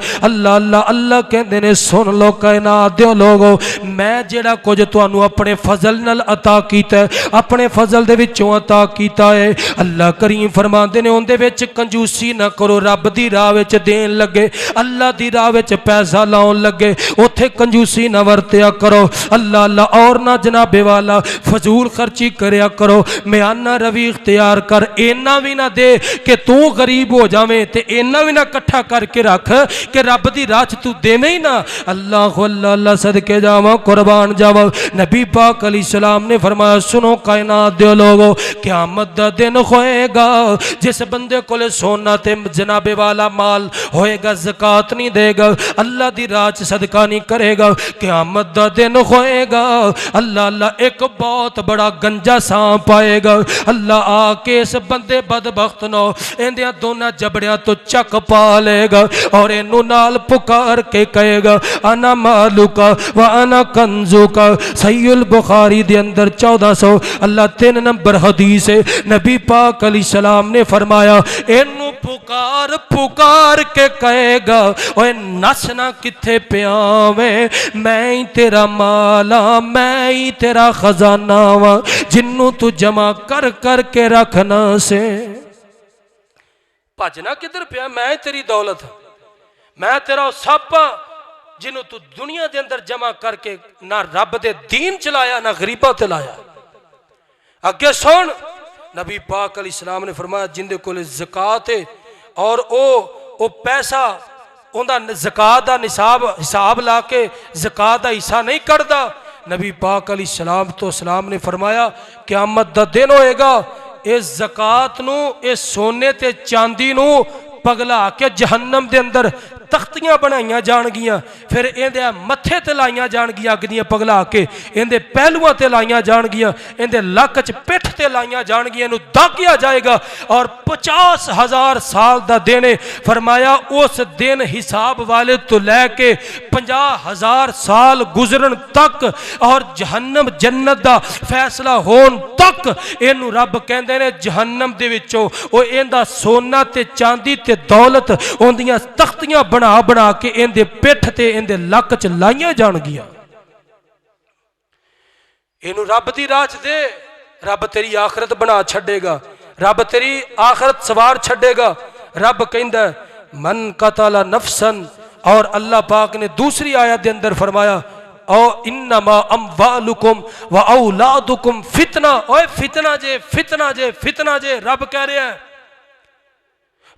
اللہ کہندے نے سن لو کائنات دے لوگو، میں جڑا کچھ تانوں اپنے فضل نال عطا کیتا ہے، اپنے فضل دے وچوں عطا کیتا ہے، اللہ کریم فرماندے نے اون دے وچ کنجوسی نہ کرو. رب دی راہ وچ دین لگے، اللہ دی راہ وچ پیسہ لاؤن لگے، اوتھے کنجوسی نہ ورتیا کرو. اللہ اور نہ جناب والا فضول خرچی کریا کرو. میانہ روی اختیار کر، اینا بھی نہ دے کہ تو غریب ہو جاویں، تے اینا بھی نہ کٹھا کر کے رکھ کہ رب دی راہ تو دیویں ہی نہ. اللہ صدقے جاواں، قربان جاواں. نبی پاک علیہ السلام نے فرمایا سنو کائنات دے لوگو، قیامت دا دن ہوئے گا جس بندے کو لے سونا تے جناب والا مال ہوئے گا زکاة نہیں دے گا، اللہ دی راہ چ صدقہ نہیں کرے گا، قیامت دا دن ہوئے گا. اللہ ایک بہت بڑا گنجا سانپ آئے گا. اللہ آ کے اس بندے بدبخت نو اندیاں دونوں جبڑیاں تو چک پا لے گا اور انہوں نال پکار کے کہے گا انا مالکا و انا کنزوکا. صحیح البخاری دے اندر 1400 اللہ 3 نمبر حدیث ہے. نبی پاک علیہ السلام نے فرمایا اینو پکار کے کہے گا اوے نسنا کتھے پیاویں، میں ہی تیرا مالا، میں ہی تیرا خزانہ وا جنوں تو جمع کر کے رکھنا سے. بھجنا کدھر پیا؟ میں تیری دولت، میں تیرا سب جنوں تو دنیا دے اندر جمع کر کے نہ رب دے دین چلایا نہ غریبہ تلایا. اگے سن نبی پاک علیہ السلام نے فرمایا جن دے کول زکات ہے اور او پیسہ اوندا زکات دا حساب لا کے زکات دا حصہ نہیں کڑدا. نبی پاک علیہ السلام تو سلام نے فرمایا قیامت دا دن ہوئے گا اس زکات نو اس سونے تے چاندی نو پگلا کے جہنم دے اندر تختیاں بنائیاں جان گیاں, پھر اندے متھے تے لائیاں جان گیاں اگ دیاں پگلا کے, اندے پہلوਆਂ تے لائیاں جان گیاں, اندے لک چ پٹھ تے لائیاں جان گیاں, نو داگیا جائے گا. اور 50,000 سال دا دن. فرمایا اس دن حساب والے تو لے کے 50,000 سال گزرن تک اور جہنم جنت دا فیصلہ ہون تک اینو رب کہندے نے جہنم دے وچوں او ایندا سونا تے چاندی تے دولت اوندیاں تختیاں بنا کے اندے پیٹھ تے اندے لک چ لائیاں جان گیا. اینو رب دی راہ دے, رب تیری آخرت بنا چھڑے گا, رب تیری آخرت سوار چھڑے گا. رب کہندا من قتل نفسا, اور اللہ پاک نے دوسری آیت دے اندر فرمایا او انما اموالکم و اولادکم فتنہ. اوے فتنہ جے فتنہ جے فتنہ جے. رب کہہ رہے ہیں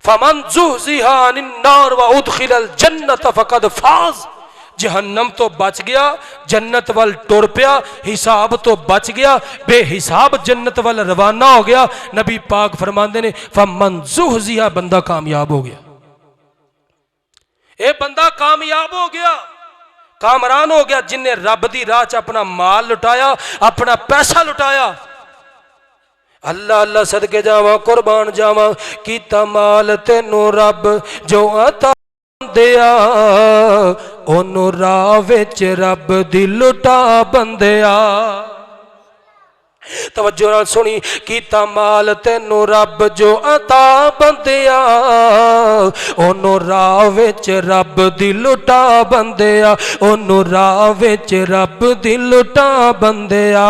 فمن زحزح عن النار وادخل الجنۃ فقد فاز. جہنم تو بچ گیا, جنت وال ٹر پیا, حساب تو بچ گیا, بے حساب جنت وال روانہ ہو گیا. نبی پاک فرماندے نے فمن زحزح, بندہ کامیاب ہو گیا. اے بندہ کامیاب ہو گیا, کامران ہو گیا جن نے رب دی راہ چ اپنا مال لٹایا, اپنا پیسہ لٹایا. اللہ اللہ صدقے جاواں قربان جاواں, کیتا مال تینوں رب جو عطا دیا, اونوں راہ وچ رب دی لٹا بندیا. توجہ نال سنی, کیتا مال تینوں رب جو عطا بندیا, اونوں راہ وچ رب دی لٹا بندیا, اونوں راہ وچ رب دی لٹا بندیا.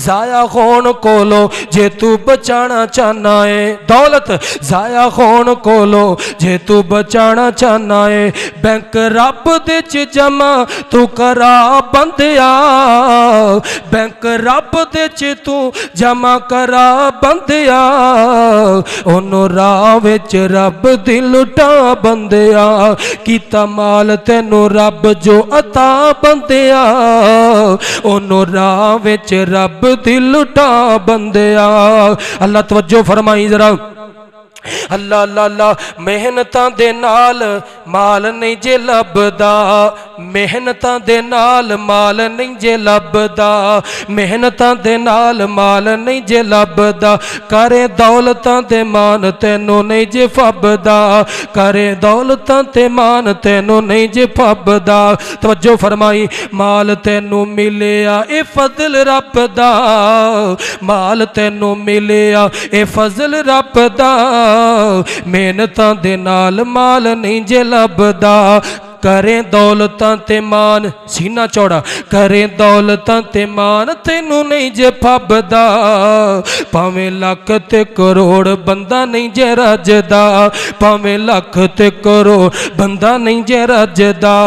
ضائع ہون کولو جے تو بچانا چاہنا ہے دولت, ضائع ہون کولو جے تو بچانا چاہنا ہے بینک رب دے چ جمع تو کرا بندیا, بینک رب دے چ تو جمع کرا بندیا, اونوں راہ وچ رب دی لٹا بندیا. کیتا مال تینوں رب جو عطا بندیا, اونوں راہ وچ رب دی لٹا بندیا. اللہ توجہ فرمائی ذرا. اللہ اللہ اللہ. محنتاں دے نال مال نہیں جے لبدا, محنتاں دے نال مال نہیں جے لبدا, محنتاں دے نال مال نہیں جے لبدا. کرے دولتاں تے مان تینوں نہیں جے فبدا, کرے دولتاں تے مان تینوں نہیں جے فبدا. توجہ فرمائی. مال تینوں ملیا اے فضل رب دا, مال تینوں ملیا اے فضل رب دا, محنتاں دے نال مال نہیں جے لبدا. کریں دولتاں تے مان, سینہ چوڑا, کریں دولتاں تے مان تینوں نہیں جے پھبدا, پاویں لاکھ تے کروڑ بندہ نہیں جے رجدا, پاویں لاکھ تے کروڑ بندہ نہیں جے رجدا.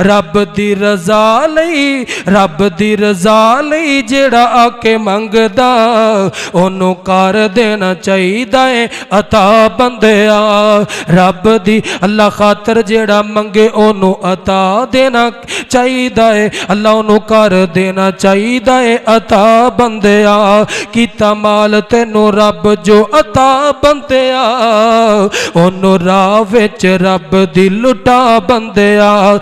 رب دی رضا لئی, رب دی رضا لئی جیڑا آ کے منگدا, اونوں کر دینا چاہیدا ہے عطا بندیا. رب دی اللہ خاطر جیڑا منگے اونوں عطا دینا چاہیدا ہے, اللہ انہوں کر دینا چاہیدا ہے عطا بندیا. کیتا مال تینوں رب جو عطا بندیا, انہوں راہ وچ رب دی لٹا بندیا.